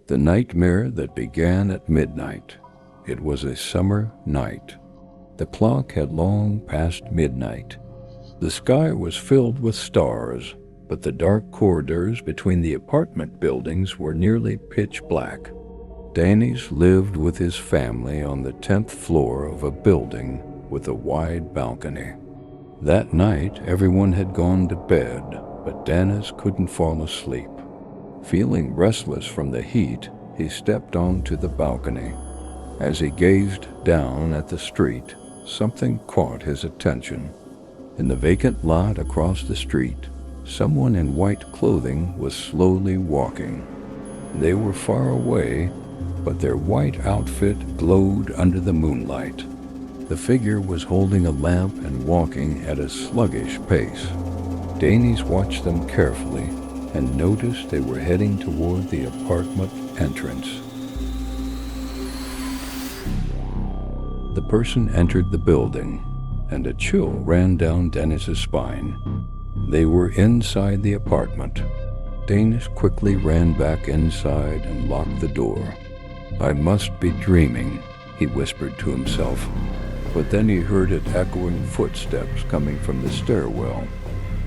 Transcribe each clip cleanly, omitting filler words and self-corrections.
The nightmare that began at midnight. It was a summer night. The clock had long passed midnight. The sky was filled with stars, but the dark corridors between the apartment buildings were nearly pitch black. Deniz lived with his family on the 10th floor of a building with a wide balcony. That night, everyone had gone to bed, but Deniz couldn't fall asleep. Feeling restless from the heat, he stepped onto the balcony. As he gazed down at the street, something caught his attention. In the vacant lot across the street, someone in white clothing was slowly walking. They were far away, but their white outfit glowed under the moonlight. The figure was holding a lamp and walking at a sluggish pace. Deniz watched them carefully and noticed they were heading toward the apartment entrance. The person entered the building, and a chill ran down Deniz's spine. They were inside the apartment. Deniz quickly ran back inside and locked the door. "I must be dreaming," he whispered to himself. But then he heard it echoing footsteps coming from the stairwell.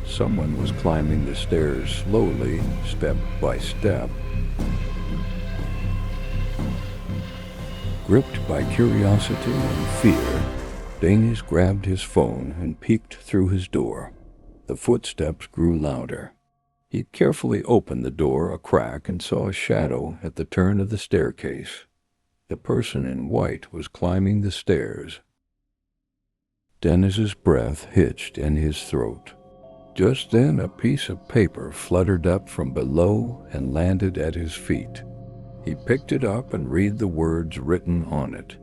Someone was climbing the stairs slowly, step by step. Gripped by curiosity and fear, Deniz grabbed his phone and peeked through his door. The footsteps grew louder. He carefully opened the door a crack and saw a shadow at the turn of the staircase. The person in white was climbing the stairs. Deniz's breath hitched in his throat. Just then a piece of paper fluttered up from below and landed at his feet. He picked it up and read the words written on it.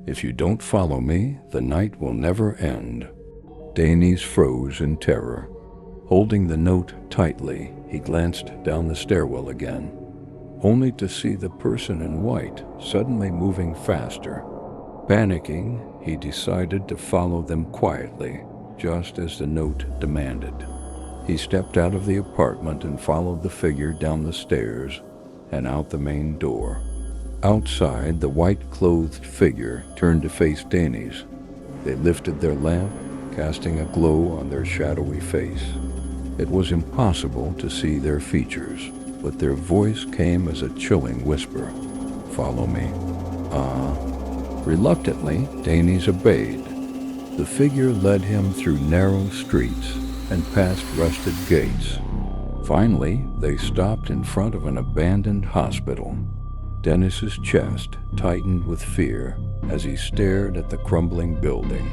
"If you don't follow me, the night will never end." Deniz froze in terror. Holding the note tightly, he glanced down the stairwell again, only to see the person in white suddenly moving faster. Panicking, he decided to follow them quietly, just as the note demanded. He stepped out of the apartment and followed the figure down the stairs and out the main door. Outside, the white-clothed figure turned to face Deniz. They lifted their lamp, casting a glow on their shadowy face. It was impossible to see their features, but their voice came as a chilling whisper. "Follow me." Reluctantly, Deniz obeyed. The figure led him through narrow streets and past rusted gates. Finally, they stopped in front of an abandoned hospital. Deniz's chest tightened with fear as he stared at the crumbling building.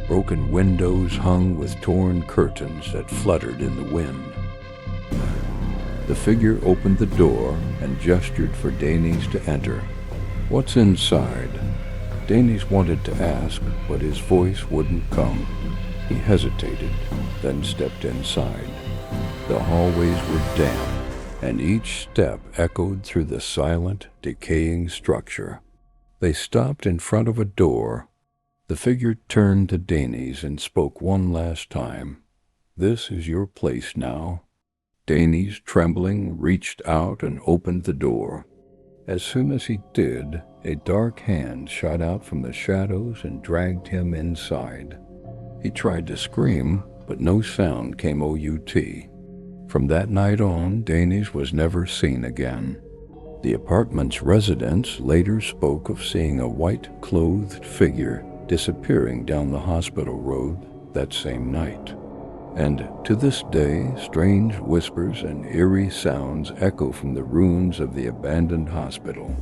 Broken windows hung with torn curtains that fluttered in the wind. The figure opened the door and gestured for Deniz to enter. "What's inside?" Deniz wanted to ask, but his voice wouldn't come. He hesitated, then stepped inside. The hallways were damp, and each step echoed through the silent, decaying structure. They stopped in front of a door. The figure turned to Deniz and spoke one last time. "This is your place now." Deniz, trembling, reached out and opened the door. As soon as he did, a dark hand shot out from the shadows and dragged him inside. He tried to scream, but no sound came out. From that night on, Deniz was never seen again. The apartment's residents later spoke of seeing a white-clothed figure disappearing down the hospital road that same night. And to this day, strange whispers and eerie sounds echo from the ruins of the abandoned hospital.